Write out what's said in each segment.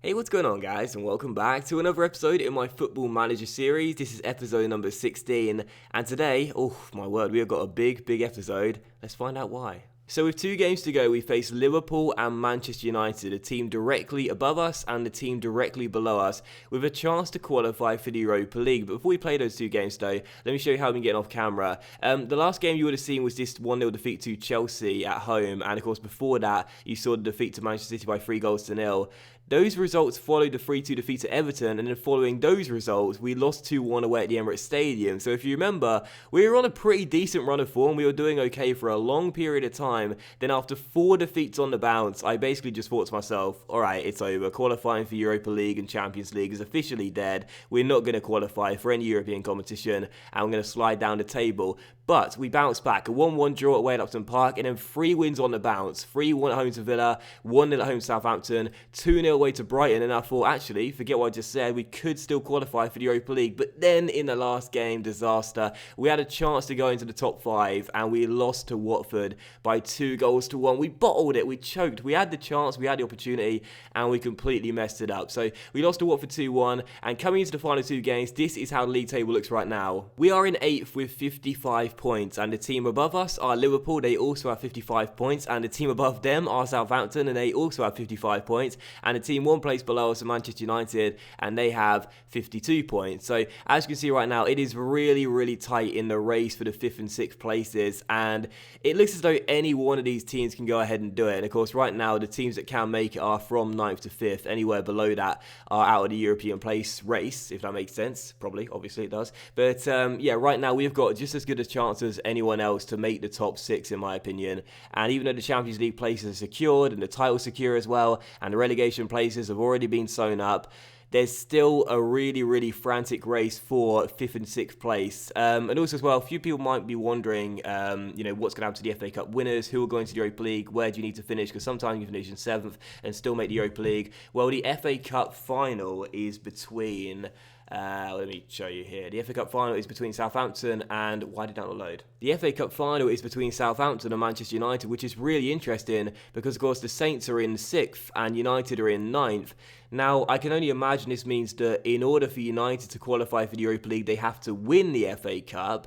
Hey, what's going on, guys, and welcome back to another episode in my Football Manager series. This is episode number 16, and today, oh my word, we have got a big episode. Let's find out why. So with 2 games to go, we face Liverpool and Manchester United, a team directly above us and a team directly below us, with a chance to qualify for the Europa League. But before we play those 2 games though, let me show you how we've been getting off camera. The last game you would have seen was this 1-0 defeat to Chelsea at home, and of course before that, you saw the defeat to Manchester City by 3-0. Those results followed the 3-2 defeat to Everton, and then following those results, we lost 2-1 away at the Emirates Stadium. So if you remember, we were on a pretty decent run of form. We were doing okay for a long period of time. Then after 4 defeats on the bounce, I basically just thought to myself, alright, it's over. Qualifying for Europa League and Champions League is officially dead. We're not going to qualify for any European competition, and we're going to slide down the table. But we bounced back, a 1-1 draw away at Upton Park, and then 3 wins on the bounce. 3-1 at home to Villa, 1-0 at home to Southampton, 2-0 away to Brighton, and I thought, actually, forget what I just said, we could still qualify for the Europa League. But then in the last game, disaster. We had a chance to go into the top 5, and we lost to Watford by 2-1. We bottled it, we choked. We had the chance, we had the opportunity, and we completely messed it up. So we lost to Watford 2-1, and coming into the final 2 games, this is how the league table looks right now. We are in 8th with 55 points, and the team above us are Liverpool. They also have 55 points, and the team above them are Southampton, and they also have 55 points, and the team 1 place below us are Manchester United, and they have 52 points. So as you can see right now, it is really tight in the race for the 5th and 6th places, and it looks as though any one of these teams can go ahead and do it. And of course right now the teams that can make it are from 9th to 5th. Anywhere below that are out of the European place race, if that makes sense. Probably, obviously it does, but yeah, right now we've got just as good a chance as anyone else to make the top 6 in my opinion. And even though the Champions League places are secured and the title secure as well, and the relegation places have already been sewn up, there's still a really frantic race for 5th and 6th place. And also as well, a few people might be wondering, what's going to happen to the FA Cup winners, who are going to the Europa League, where do you need to finish, because sometimes you finish in 7th and still make the Europa League. Well, the FA Cup final is between... let me show you here. The FA Cup final is between Southampton and... Why did that not load? The FA Cup final is between Southampton and Manchester United, which is really interesting because, of course, the Saints are in 6th and United are in 9th. Now, I can only imagine this means that in order for United to qualify for the Europa League, they have to win the FA Cup.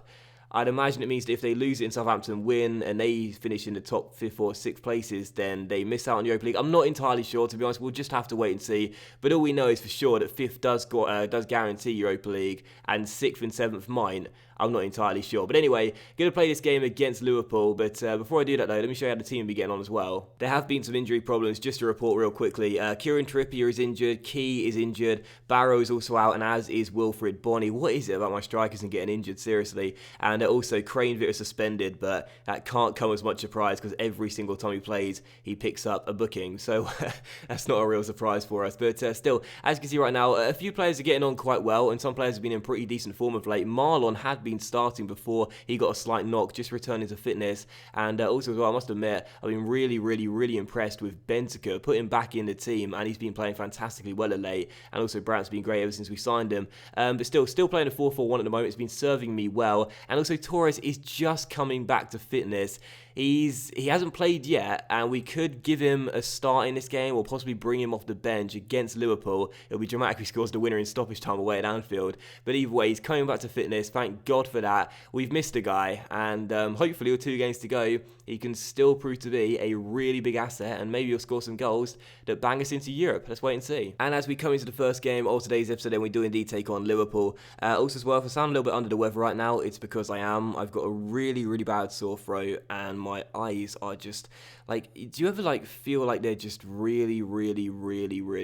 I'd imagine it means that if they lose it and Southampton win and they finish in the top 5th or 6th places, then they miss out on the Europa League. I'm not entirely sure, to be honest. We'll just have to wait and see. But all we know is for sure that 5th does guarantee Europa League, and 6th and 7th might. I'm not entirely sure. But anyway, going to play this game against Liverpool. But before I do that, though, let me show you how the team will be getting on as well. There have been some injury problems, just to report real quickly. Kieran Trippier is injured. Key is injured. Barrow is also out, and as is Wilfried Bony. What is it about my strikers and getting injured, seriously? And also, Craneville is suspended, but that can't come as much surprise because every single time he plays, he picks up a booking. So that's not a real surprise for us. But still, as you can see right now, a few players are getting on quite well, and some players have been in pretty decent form of late. Marlon had been starting before he got a slight knock, just returning to fitness. And also as well, I must admit, I've been really impressed with Bentancur, put him back in the team, and he's been playing fantastically well of late. And also Brandt's been great ever since we signed him. But still playing a 4-4-1 at the moment. It's been serving me well. And also Torres is just coming back to fitness. He hasn't played yet, and we could give him a start in this game or possibly bring him off the bench against Liverpool. It'll be dramatic if he scores the winner in stoppage time away at Anfield. But either way, he's coming back to fitness. Thank God for that. We've missed a guy, and hopefully with 2 games to go, he can still prove to be a really big asset, and maybe he'll score some goals that bang us into Europe. Let's wait and see. And as we come into the first game of today's episode, then we do indeed take on Liverpool. Also as well, if I sound a little bit under the weather right now, it's because I am. I've got a really bad sore throat, and my eyes are just like, do you ever feel like they're just really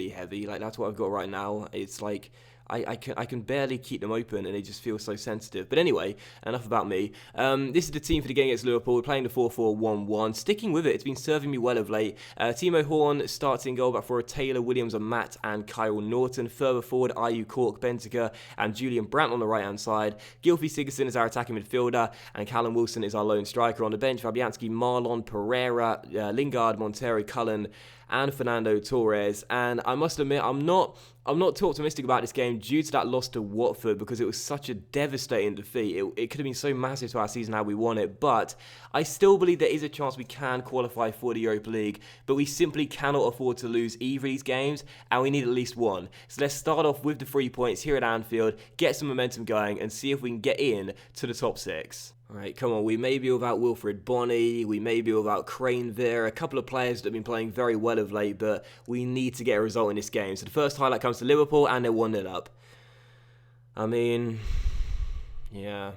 heavy? Like, that's what I've got right now. It's like I can barely keep them open, and they just feel so sensitive. But anyway, enough about me. This is the team for the game against Liverpool. We're playing the 4-4-1-1. Sticking with it. It's been serving me well of late. Timo Horn starts in goal, back for Taylor, Williams and Matt and Kyle Norton. Further forward, Ayew, Cork, Bentancur and Julian Brandt on the right-hand side. Gylfi Sigurdsson is our attacking midfielder, and Callum Wilson is our lone striker. On the bench, Fabianski, Marlon, Pereira, Lingard, Montero, Cullen and Fernando Torres. And I must admit, I'm not too optimistic about this game due to that loss to Watford, because it was such a devastating defeat. It could have been so massive to our season had we won it, but I still believe there is a chance we can qualify for the Europa League, but we simply cannot afford to lose either of these games, and we need at least one. So let's start off with the 3 points here at Anfield, get some momentum going, and see if we can get in to the top 6. Alright, come on, we may be without Wilfred Bonney, we may be without Crane there, a couple of players that have been playing very well of late, but we need to get a result in this game. So the first highlight comes to Liverpool, and they're 1-0 up. I mean, yeah,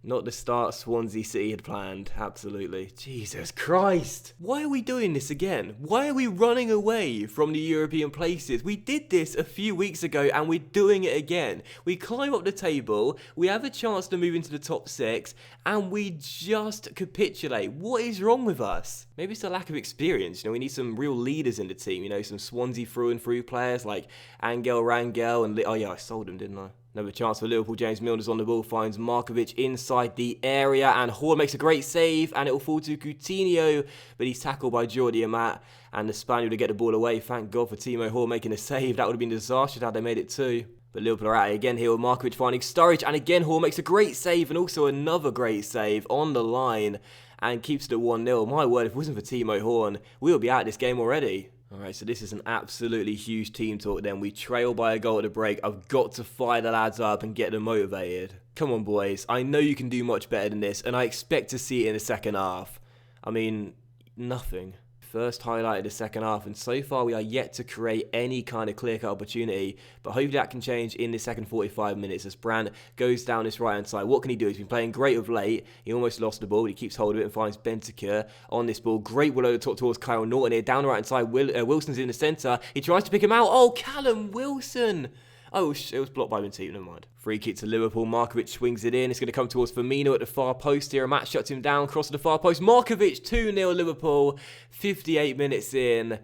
not the start Swansea City had planned, absolutely. Jesus Christ! Why are we doing this again? Why are we running away from the European places? We did this a few weeks ago and we're doing it again. We climb up the table, we have a chance to move into the top 6, and we just capitulate. What is wrong with us? Maybe it's a lack of experience. We need some real leaders in the team, some Swansea through and through players like Angel Rangel and... Oh yeah, I sold him, didn't I? Another chance for Liverpool. James Milner's on the ball, finds Markovic inside the area, and Hall makes a great save, and it will fall to Coutinho, but he's tackled by Jordi Amat, and the Spaniard to get the ball away. Thank God for Timo Hall making a save. That would have been disastrous had they made it 2. But Liverpool are at it again here with Markovic finding Sturridge, and again Hall makes a great save, and also another great save on the line, and keeps it at 1-0. My word, if it wasn't for Timo Horn, we would be out of this game already. Alright, so this is an absolutely huge team talk then. We trail by a goal at the break. I've got to fire the lads up and get them motivated. Come on, boys. I know you can do much better than this, and I expect to see it in the second half. I mean, nothing. First highlight of the second half, and so far we are yet to create any kind of clear-cut opportunity, but hopefully that can change in the second 45 minutes as Brandt goes down this right-hand side. What can he do? He's been playing great of late. He almost lost the ball, but he keeps hold of it and finds Bentancur on this ball. Great will over the top towards Kyle Norton here. Down the right-hand side, Wilson's in the centre. He tries to pick him out. Oh, Callum Wilson! Oh, it was blocked by Matip, never mind. Free kick to Liverpool. Markovic swings it in. It's going to come towards Firmino at the far post here. Matt shuts him down. Cross to the far post. Markovic 2-0 Liverpool. 58 minutes in.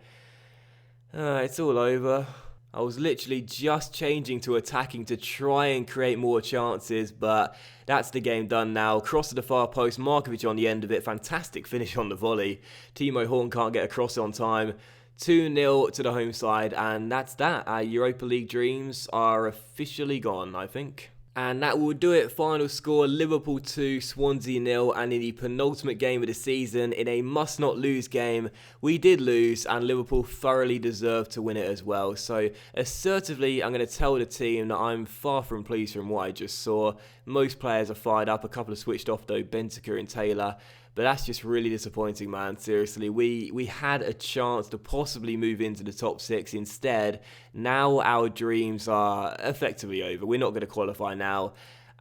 It's all over. I was literally just changing to attacking to try and create more chances, but that's the game done now. Cross to the far post. Markovic on the end of it. Fantastic finish on the volley. Timo Horn can't get across on time. 2-0 to the home side, and that's that. Our Europa League dreams are officially gone, I think. And that will do it. Final score, Liverpool 2, Swansea 0, and in the penultimate game of the season, in a must-not-lose game, we did lose, and Liverpool thoroughly deserved to win it as well. So, assertively, I'm going to tell the team that I'm far from pleased from what I just saw. Most players are fired up, a couple have switched off though, Bentancur and Taylor. But that's just really disappointing, man. Seriously, we had a chance to possibly move into the top 6. Instead, now our dreams are effectively over. We're not going to qualify now.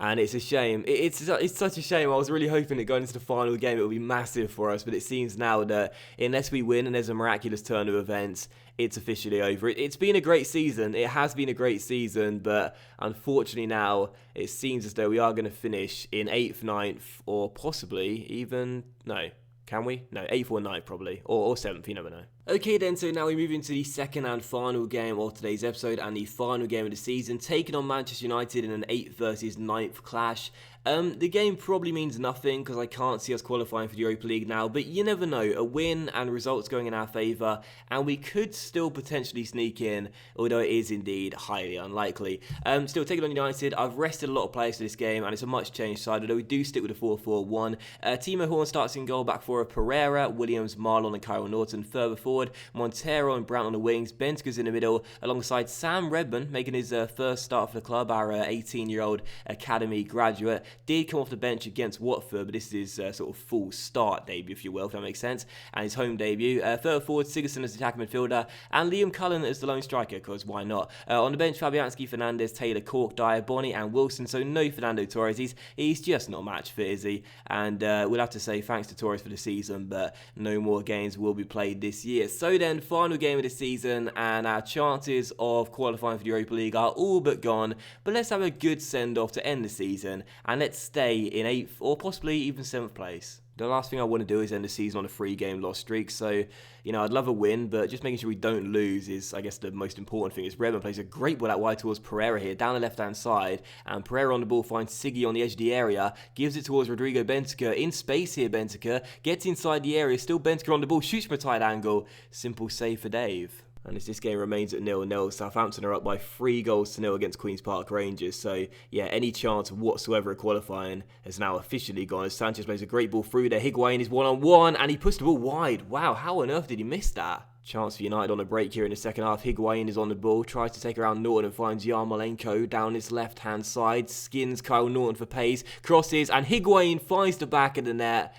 And it's a shame. It's such a shame. I was really hoping that going into the final game it would be massive for us. But it seems now that unless we win and there's a miraculous turn of events, it's officially over. It's been a great season. It has been a great season. But unfortunately now, it seems as though we are going to finish in 8th, 9th, or possibly even... No. Can we? No, 8th or 9th probably. Or 7th, you never know. Okay then, so now we move into the second and final game of today's episode and the final game of the season, taking on Manchester United in an 8th versus 9th clash. The game probably means nothing because I can't see us qualifying for the Europa League now, but you never know, a win and results going in our favour, and we could still potentially sneak in, although it is indeed highly unlikely. Still, taking on United, I've rested a lot of players for this game, and it's a much changed side, although we do stick with a 4-4-1. Timo Horn starts in goal, back for Pereira, Williams, Marlon and Kyle Norton further forward, Montero and Brandt on the wings, Bentancur's in the middle, alongside Sam Redmond, making his first start for the club, our 18-year-old academy graduate. Did come off the bench against Watford, but this is his sort of full start debut, if you will, if that makes sense, and his home debut. Further forward, Sigurdsson as the attacking midfielder, and Liam Cullen as the lone striker, because why not? On the bench, Fabianski, Fernandes, Taylor, Cork, Dyer, Bonney, and Wilson, so no Fernando Torres. He's just not match fit, is he? And we'll have to say thanks to Torres for the season, but no more games will be played this year. So then, final game of the season, and our chances of qualifying for the Europa League are all but gone, but let's have a good send-off to end the season, and let's stay in 8th or possibly even 7th place. The last thing I want to do is end the season on a 3-game loss streak, so, I'd love a win, but just making sure we don't lose is, I guess, the most important thing. Is Redmond plays a great ball out wide towards Pereira here, down the left-hand side, and Pereira on the ball finds Siggy on the edge of the area, gives it towards Rodrigo Bentaker, in space here Bentaker, gets inside the area, still Bentaker on the ball, shoots from a tight angle, simple save for Dave. And as this game remains at 0-0, Southampton are up by 3-0 against Queen's Park Rangers. So, yeah, any chance whatsoever of qualifying has now officially gone. As Sanchez plays a great ball through there. Higuain is one-on-one, and he pushed the ball wide. Wow, how on earth did he miss that? Chance for United on a break here in the second half. Higuain is on the ball, tries to take around Norton and finds Yarmolenko down his left-hand side. Skins Kyle Norton for pace, crosses, and Higuain finds the back of the net.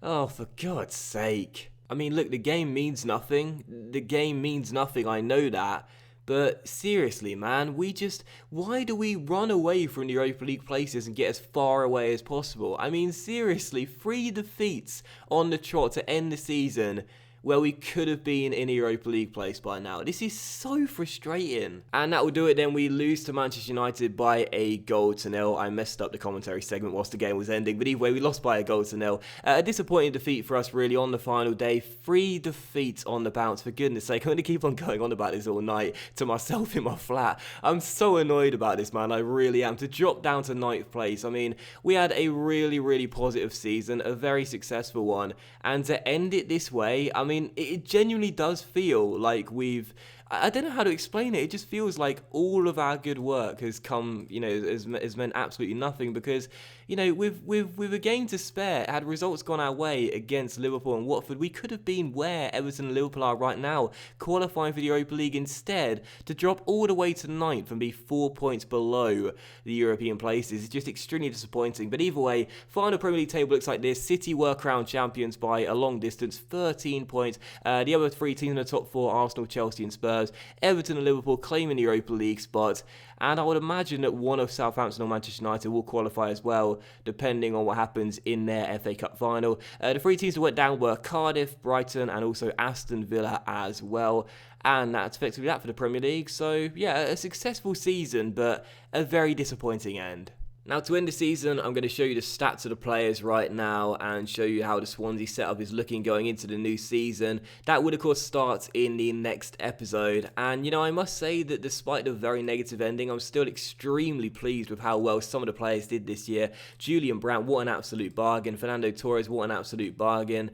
Oh, for God's sake. I mean, look, the game means nothing. The game means nothing, I know that. But seriously, man, why do we run away from the Europa League places and get as far away as possible? I mean, seriously, 3 defeats on the trot to end the season where we could have been in a Europa League place by now. This is so frustrating. And that will do it then. We lose to Manchester United by a 0-0. I messed up the commentary segment whilst the game was ending, but either way, we lost by a 0-0. A disappointing defeat for us, really, on the final day. 3 defeats on the bounce, for goodness sake. I'm going to keep on going on about this all night to myself in my flat. I'm so annoyed about this, man. I really am. To drop down to 9th place, I mean, we had a really, really positive season, a very successful one, and to end it this way, I mean, it genuinely does feel like I don't know how to explain it. It just feels like all of our good work has come, has meant absolutely nothing because, with a game to spare, had results gone our way against Liverpool and Watford, we could have been where Everton and Liverpool are right now, qualifying for the Europa League instead. To drop all the way to 9th and be 4 points below the European places is just extremely disappointing. But either way, final Premier League table looks like this. City were crowned champions by a long distance, 13 points. The other 3 teams in the top 4, Arsenal, Chelsea and Spurs, Everton and Liverpool claiming the Europa League spot, and I would imagine that one of Southampton or Manchester United will qualify as well, depending on what happens in their FA Cup final. The 3 teams that went down were Cardiff, Brighton and also Aston Villa as well. And that's effectively that for the Premier League. So, yeah, a successful season, but a very disappointing end. Now, to end the season, I'm going to show you the stats of the players right now and show you how the Swansea setup is looking going into the new season. That would, of course, start in the next episode. And, I must say that despite the very negative ending, I'm still extremely pleased with how well some of the players did this year. Julian Brandt, what an absolute bargain. Fernando Torres, what an absolute bargain.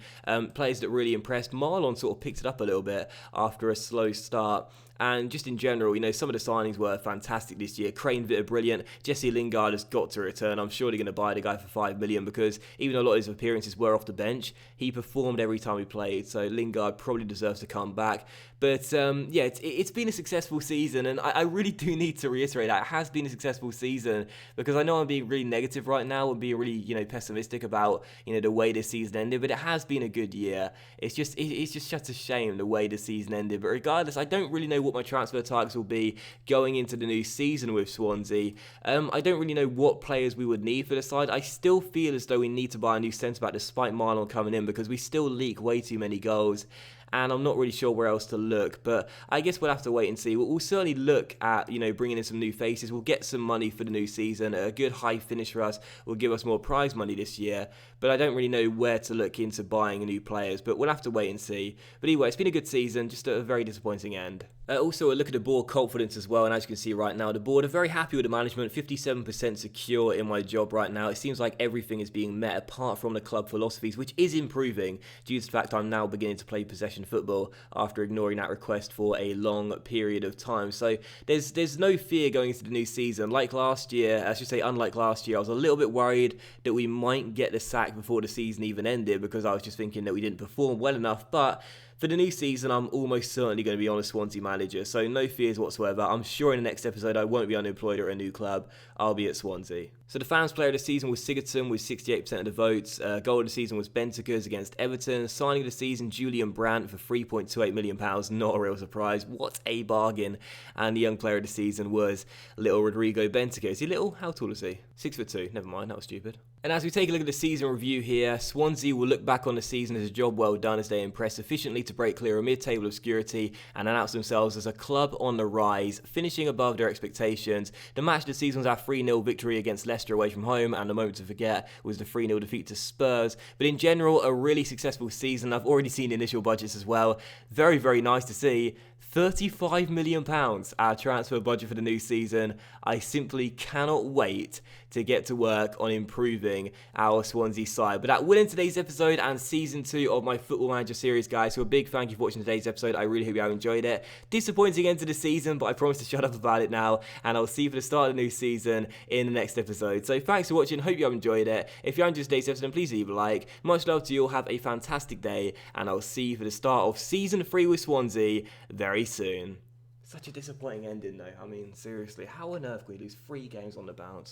Players that really impressed. Marlon sort of picked it up a little bit after a slow start. And just in general, some of the signings were fantastic this year. Crane Vitter, brilliant. Jesse Lingard has got to return. I'm surely going to buy the guy for $5 million because even though a lot of his appearances were off the bench, he performed every time he played. So Lingard probably deserves to come back. But yeah, it's been a successful season, and I really do need to reiterate that it has been a successful season because I know I'm being really negative right now and being really pessimistic about the way this season ended. But it has been a good year. It's just such a shame the way the season ended. But regardless, I don't really know what my transfer targets will be going into the new season with Swansea. I don't really know what players we would need for the side. I still feel as though we need to buy a new centre-back despite Marlon coming in because we still leak way too many goals. And I'm not really sure where else to look, but I guess we'll have to wait and see. We'll certainly look at, bringing in some new faces. We'll get some money for the new season. A good high finish for us will give us more prize money this year, but I don't really know where to look into buying new players, but we'll have to wait and see. But anyway, it's been a good season, just a very disappointing end. Also, a look at the board confidence as well, and as you can see right now, the board are very happy with the management, 57% secure in my job right now. It seems like everything is being met apart from the club philosophies, which is improving due to the fact I'm now beginning to play possession football after ignoring that request for a long period of time. So there's no fear going into the new season. Like last year, I should say unlike last year, I was a little bit worried that we might get the sack before the season even ended because I was just thinking that we didn't perform well enough, but for the new season, I'm almost certainly going to be on a Swansea manager, so no fears whatsoever. I'm sure in the next episode I won't be unemployed at a new club. I'll be at Swansea. So the fans' player of the season was Sigurdsson with 68% of the votes. Goal of the season was Bentancur against Everton. Signing of the season, Julian Brandt for £3.28 million. Not a real surprise. What a bargain. And the young player of the season was little Rodrigo Bentancur. Is he little? How tall is he? 6'2". Never mind, that was stupid. And as we take a look at the season review here, Swansea will look back on the season as a job well done as they impressed sufficiently to break clear of mid-table obscurity and announce themselves as a club on the rise, finishing above their expectations. The match of the season was our 3-0 victory against Leicester away from home, and the moment to forget was the 3-0 defeat to Spurs. But in general, a really successful season. I've already seen initial budgets as well. Very, very nice to see. £35 million our transfer budget for the new season. I simply cannot wait to get to work on improving our Swansea side. But that will end today's episode and season 2 of my Football Manager series, guys. So a big thank you for watching today's episode. I really hope you have enjoyed it. Disappointing end to the season, but I promise to shut up about it now, and I'll see you for the start of the new season in the next episode. So thanks for watching. Hope you have enjoyed it. If you enjoyed today's episode, then please leave a like. Much love to you all. Have a fantastic day, and I'll see you for the start of season 3 with Swansea very soon. Such a disappointing ending though. I mean, seriously, how on earth can we lose 3 games on the bounce?